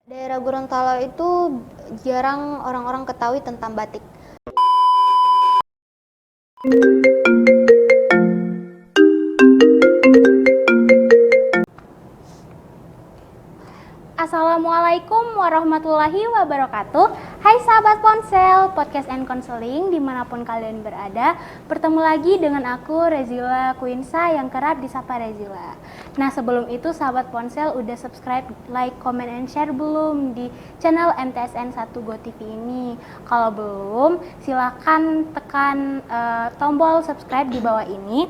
Daerah Gorontalo itu jarang orang-orang ketahui tentang batik. Assalamualaikum warahmatullahi wabarakatuh. Hai sahabat ponsel, podcast and counseling dimanapun kalian berada. Bertemu lagi dengan aku Rezila Quinsa yang kerap disapa Rezila. Nah sebelum itu sahabat ponsel udah subscribe, like, comment, and share belum di channel MTSN 1 Go TV ini? Kalau belum silahkan tekan tombol subscribe di bawah ini.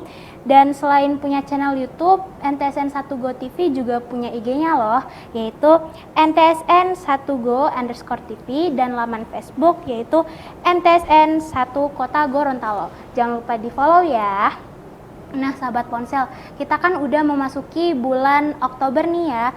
Dan selain punya channel YouTube, MTSN 1 Go TV juga punya IG-nya loh, yaitu MTSN 1 Go _TV dan laman Facebook yaitu MTSN 1 Kota Gorontalo. Jangan lupa di follow ya. Nah sahabat ponsel, kita kan udah memasuki bulan Oktober nih ya.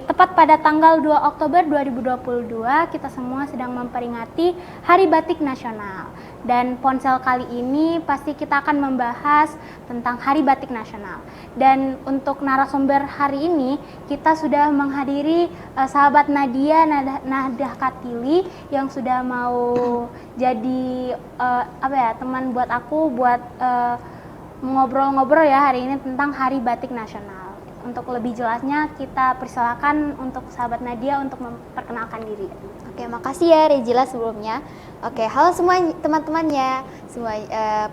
Tepat pada tanggal 2 Oktober 2022 kita semua sedang memperingati Hari Batik Nasional. Dan ponsel kali ini pasti kita akan membahas tentang Hari Batik Nasional. Dan untuk narasumber hari ini kita sudah menghadiri sahabat Nadia Nahdah Katili yang sudah mau jadi teman buat aku buat ngobrol-ngobrol ya hari ini tentang Hari Batik Nasional. Untuk lebih jelasnya kita persilakan untuk sahabat Nadia untuk memperkenalkan diri. Oke, makasih ya Rezila sebelumnya. Oke, halo semua teman-temannya.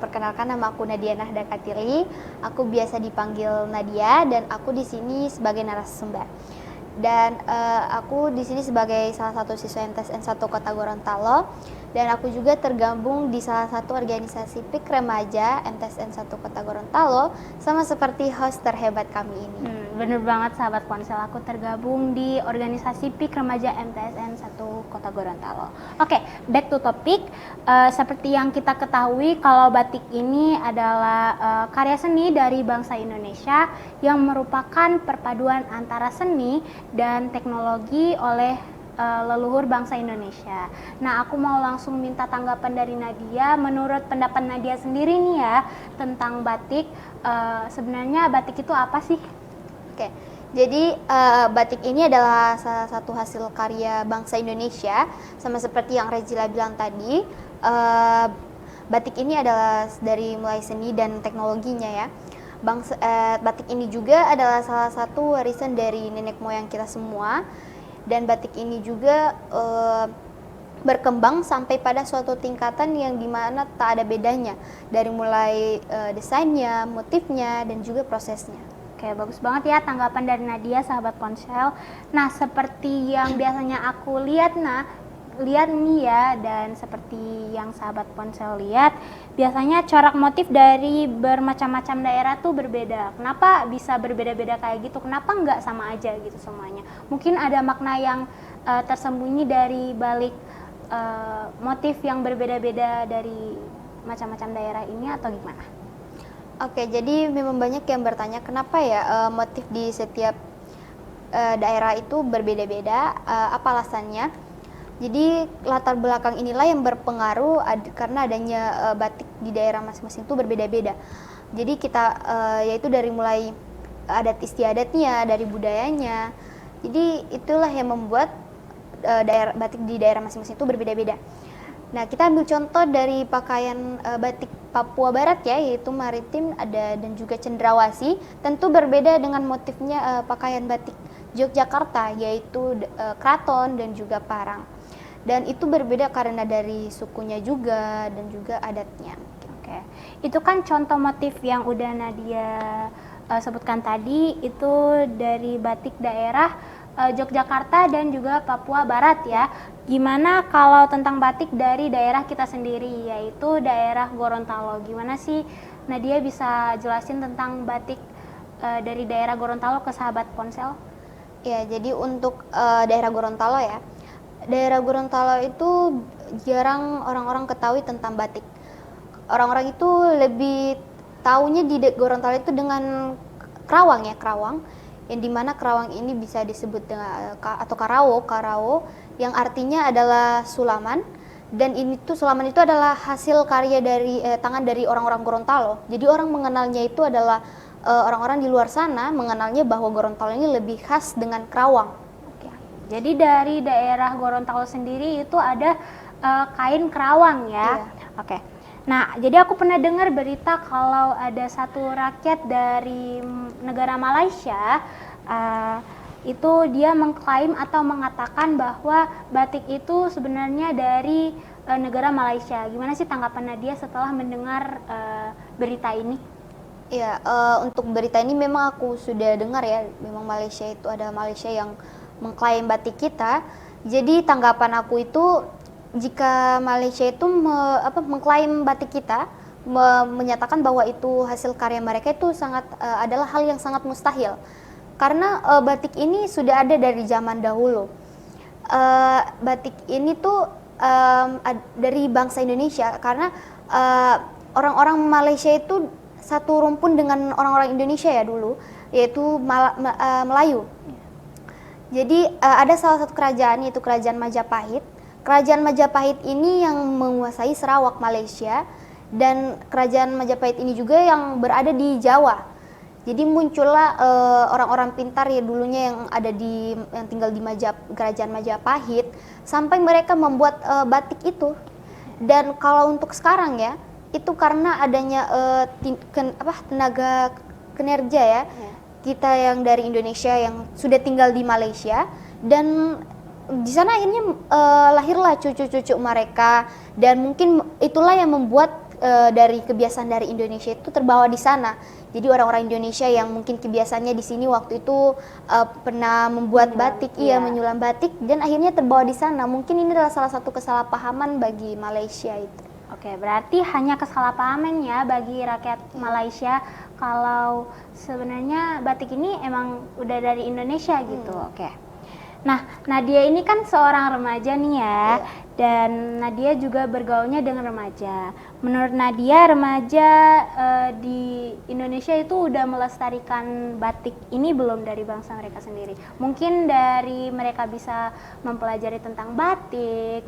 Perkenalkan nama aku Nadia Nahdah Katili. Aku biasa dipanggil Nadia dan aku di sini sebagai narasumber. Dan aku di sini sebagai salah satu siswa MTSN 1 Kota Gorontalo. Dan aku juga tergabung di salah satu organisasi PIK Remaja MTSN 1 Kota Gorontalo, sama seperti host terhebat kami ini. Bener banget sahabat ponsel, aku tergabung di organisasi PIK Remaja MTSN 1 Kota Gorontalo. Oke, back to topic. Seperti yang kita ketahui kalau batik ini adalah karya seni dari bangsa Indonesia yang merupakan perpaduan antara seni dan teknologi oleh leluhur bangsa Indonesia. Nah, aku mau langsung minta tanggapan dari Nadia. Menurut pendapat Nadia sendiri nih ya tentang batik, sebenarnya batik itu apa sih? Oke, jadi batik ini adalah salah satu hasil karya bangsa Indonesia, sama seperti yang Rezila bilang tadi. Batik ini adalah dari mulai seni dan teknologinya ya. Batik ini juga adalah salah satu warisan dari nenek moyang kita semua. Dan batik ini juga berkembang sampai pada suatu tingkatan yang dimana tak ada bedanya dari mulai desainnya, motifnya, dan juga prosesnya. Oke, bagus banget ya tanggapan dari Nadia sahabat ponsel. Nah, seperti yang biasanya aku lihat nih ya, dan seperti yang sahabat ponsel lihat, biasanya corak motif dari bermacam-macam daerah tuh berbeda. Kenapa bisa berbeda-beda kayak gitu? Kenapa nggak sama aja gitu semuanya? Mungkin ada makna yang tersembunyi dari balik motif yang berbeda-beda dari macam-macam daerah ini atau gimana? Oke, jadi memang banyak yang bertanya kenapa ya motif di setiap daerah itu berbeda-beda, apa alasannya? Jadi latar belakang inilah yang berpengaruh karena adanya batik di daerah masing-masing itu berbeda-beda. Jadi kita yaitu dari mulai adat istiadatnya, dari budayanya. Jadi itulah yang membuat batik di daerah masing-masing itu berbeda-beda. Nah, kita ambil contoh dari pakaian batik Papua Barat ya, yaitu maritim dan juga cendrawasih. Tentu berbeda dengan motifnya pakaian batik Yogyakarta, yaitu kraton dan juga parang. Dan itu berbeda karena dari sukunya juga dan juga adatnya. Oke, itu kan contoh motif yang udah Nadia sebutkan tadi, itu dari batik daerah Yogyakarta dan juga Papua Barat ya. Gimana kalau tentang batik dari daerah kita sendiri, yaitu daerah Gorontalo? Gimana sih Nadia bisa jelasin tentang batik dari daerah Gorontalo ke sahabat ponsel? Ya, jadi untuk daerah Gorontalo ya, daerah Gorontalo itu jarang orang-orang ketahui tentang batik. Orang-orang itu lebih taunya di Gorontalo itu dengan kerawang ya, kerawang. Yang dimana kerawang ini bisa disebut dengan atau karawo yang artinya adalah sulaman. Dan sulaman itu adalah hasil karya dari tangan dari orang-orang Gorontalo. Jadi orang mengenalnya itu adalah orang-orang di luar sana mengenalnya bahwa Gorontalo ini lebih khas dengan kerawang. Jadi dari daerah Gorontalo sendiri itu ada kain kerawang ya. Iya. Oke. Nah, jadi aku pernah dengar berita kalau ada satu rakyat dari negara Malaysia itu dia mengklaim atau mengatakan bahwa batik itu sebenarnya dari negara Malaysia. Gimana sih tanggapan Nadia setelah mendengar berita ini? Ya, untuk berita ini memang aku sudah dengar ya, memang Malaysia itu ada Malaysia yang mengklaim batik kita. Jadi tanggapan aku itu, jika Malaysia itu mengklaim batik kita, menyatakan bahwa itu hasil karya mereka, itu sangat adalah hal yang sangat mustahil. Karena batik ini sudah ada dari zaman dahulu. Batik ini tuh dari bangsa Indonesia, karena orang-orang Malaysia itu satu rumpun dengan orang-orang Indonesia ya dulu, yaitu Melayu. Jadi ada salah satu kerajaan, yaitu Kerajaan Majapahit. Kerajaan Majapahit ini yang menguasai Sarawak, Malaysia, dan Kerajaan Majapahit ini juga yang berada di Jawa. Jadi muncullah orang-orang pintar ya dulunya yang tinggal di Kerajaan Majapahit, sampai mereka membuat batik itu. Dan kalau untuk sekarang ya, itu karena adanya tenaga kinerja ya, kita yang dari Indonesia yang sudah tinggal di Malaysia, dan di sana akhirnya lahirlah cucu-cucu mereka, dan mungkin itulah yang membuat dari kebiasaan dari Indonesia itu terbawa di sana. Jadi orang-orang Indonesia yang mungkin kebiasaannya di sini waktu itu pernah membuat batik, menyulam batik, dan akhirnya terbawa di sana. Mungkin ini adalah salah satu kesalahpahaman bagi Malaysia itu. Oke, berarti hanya kesalahpahaman ya bagi rakyat Malaysia kalau sebenarnya batik ini emang udah dari Indonesia gitu. Oke. Nah, Nadia ini kan seorang remaja nih ya, dan Nadia juga bergaulnya dengan remaja. Menurut Nadia, remaja di Indonesia itu udah melestarikan batik ini belum dari bangsa mereka sendiri? Mungkin dari mereka bisa mempelajari tentang batik,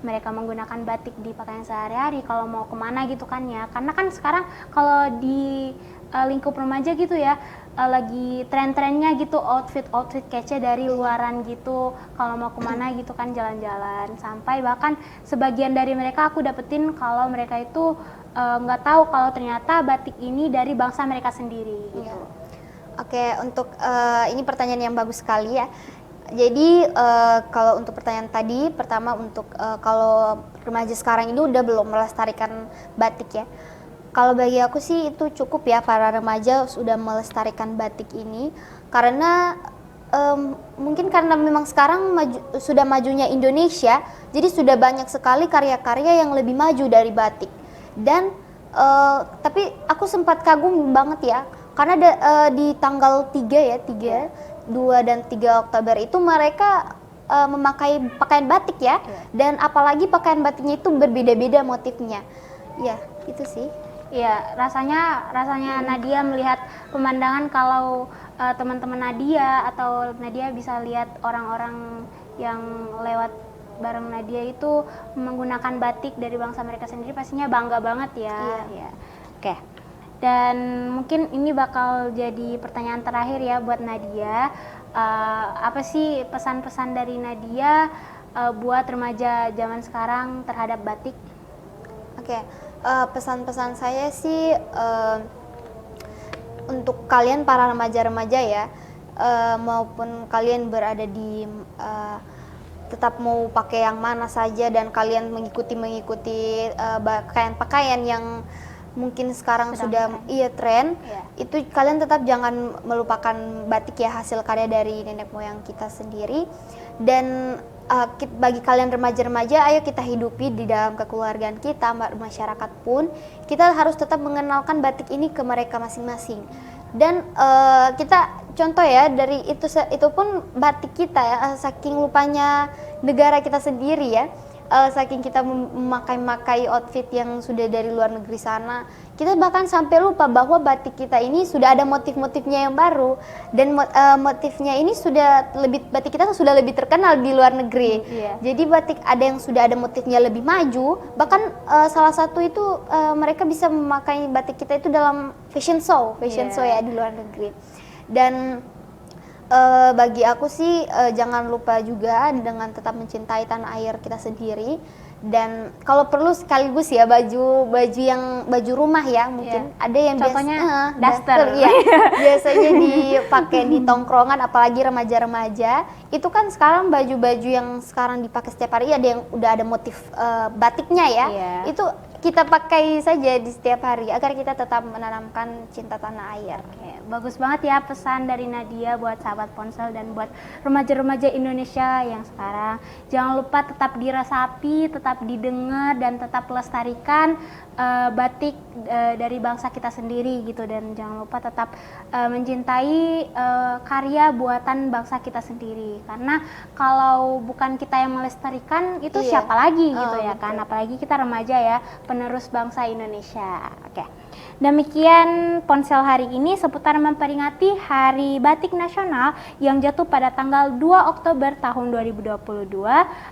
mereka menggunakan batik di pakaian sehari-hari kalau mau kemana gitu kan ya. Karena kan sekarang kalau di lingkup remaja gitu ya, lagi tren-trennya gitu outfit kece dari luaran gitu kalau mau kemana gitu kan, jalan-jalan. Sampai bahkan sebagian dari mereka aku dapetin kalau mereka itu nggak tahu kalau ternyata batik ini dari bangsa mereka sendiri gitu. Oke, untuk ini pertanyaan yang bagus sekali ya. Jadi kalau untuk pertanyaan tadi, pertama untuk kalau remaja sekarang ini udah belum melestarikan batik ya. Kalau bagi aku sih itu cukup ya, para remaja sudah melestarikan batik ini, karena mungkin karena memang sekarang sudah majunya Indonesia, jadi sudah banyak sekali karya-karya yang lebih maju dari batik. Dan tapi aku sempat kagum banget ya, karena di tanggal 3 ya, 2 dan 3 Oktober itu mereka memakai pakaian batik ya, dan apalagi pakaian batiknya itu berbeda-beda motifnya. Ya, itu sih. Iya, rasanya Nadia melihat pemandangan kalau teman-teman Nadia atau Nadia bisa lihat orang-orang yang lewat bareng Nadia itu menggunakan batik dari bangsa mereka sendiri, pastinya bangga banget ya. Iya. Oke. Dan mungkin ini bakal jadi pertanyaan terakhir ya buat Nadia. Apa sih pesan-pesan dari Nadia buat remaja zaman sekarang terhadap batik? Oke. Pesan-pesan saya sih untuk kalian para remaja-remaja ya, maupun kalian berada di tetap mau pakai yang mana saja, dan kalian mengikuti pakaian yang mungkin sekarang sudah tren. Itu kalian tetap jangan melupakan batik ya, hasil karya dari nenek moyang kita sendiri. Dan bagi kalian remaja-remaja, ayo kita hidupi di dalam kekeluargaan kita, masyarakat pun kita harus tetap mengenalkan batik ini ke mereka masing-masing. Dan kita contoh ya, dari itu pun batik kita ya, saking lupanya negara kita sendiri ya, saking kita memakai outfit yang sudah dari luar negeri sana, kita bahkan sampai lupa bahwa batik kita ini sudah ada motif-motifnya yang baru, dan motifnya ini batik kita sudah lebih terkenal di luar negeri. Jadi batik ada yang sudah ada motifnya lebih maju, bahkan salah satu itu mereka bisa memakai batik kita itu dalam fashion show ya di luar negeri. Dan Bagi aku sih jangan lupa juga dengan tetap mencintai tanah air kita sendiri, dan kalau perlu sekaligus ya baju rumah ya, mungkin ada yang contohnya biasa daster ya, biasanya dipakai di tongkrongan, apalagi remaja-remaja itu kan sekarang baju-baju yang sekarang dipakai setiap hari ada yang udah ada motif batiknya ya, itu kita pakai saja di setiap hari agar kita tetap menanamkan cinta tanah air. Oke, bagus banget ya pesan dari Nadia buat sahabat ponsel dan buat remaja-remaja Indonesia yang sekarang. Jangan lupa tetap diresapi, tetap didengar dan tetap lestarikan batik dari bangsa kita sendiri gitu, dan jangan lupa tetap mencintai karya buatan bangsa kita sendiri, karena kalau bukan kita yang melestarikan itu siapa lagi gitu ya kan, apalagi kita remaja ya, penerus bangsa Indonesia. Oke. Demikian ponsel hari ini seputar memperingati Hari Batik Nasional yang jatuh pada tanggal 2 Oktober tahun 2022.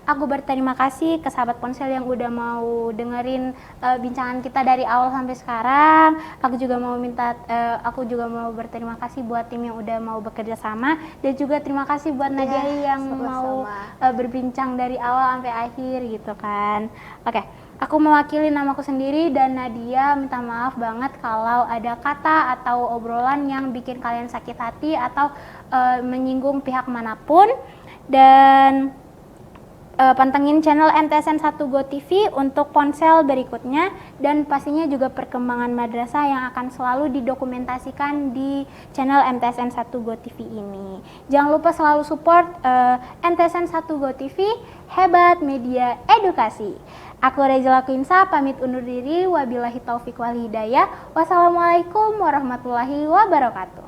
Aku berterima kasih ke sahabat ponsel yang udah mau dengerin bincangan kita dari awal sampai sekarang. Aku juga mau berterima kasih buat tim yang udah mau bekerja sama, dan juga terima kasih buat Nadia yang mau berbincang dari awal sampai akhir gitu kan. Oke. Aku mewakili namaku sendiri dan Nadia minta maaf banget kalau ada kata atau obrolan yang bikin kalian sakit hati atau menyinggung pihak manapun. Dan pantengin channel MTSN 1 Go TV untuk ponsel berikutnya, dan pastinya juga perkembangan madrasah yang akan selalu didokumentasikan di channel MTSN 1 Go TV ini. Jangan lupa selalu support MTSN 1 Go TV, hebat media edukasi. Aku Rezila Quinsa pamit undur diri, wabillahi taufik wal hidayah. Wassalamualaikum warahmatullahi wabarakatuh.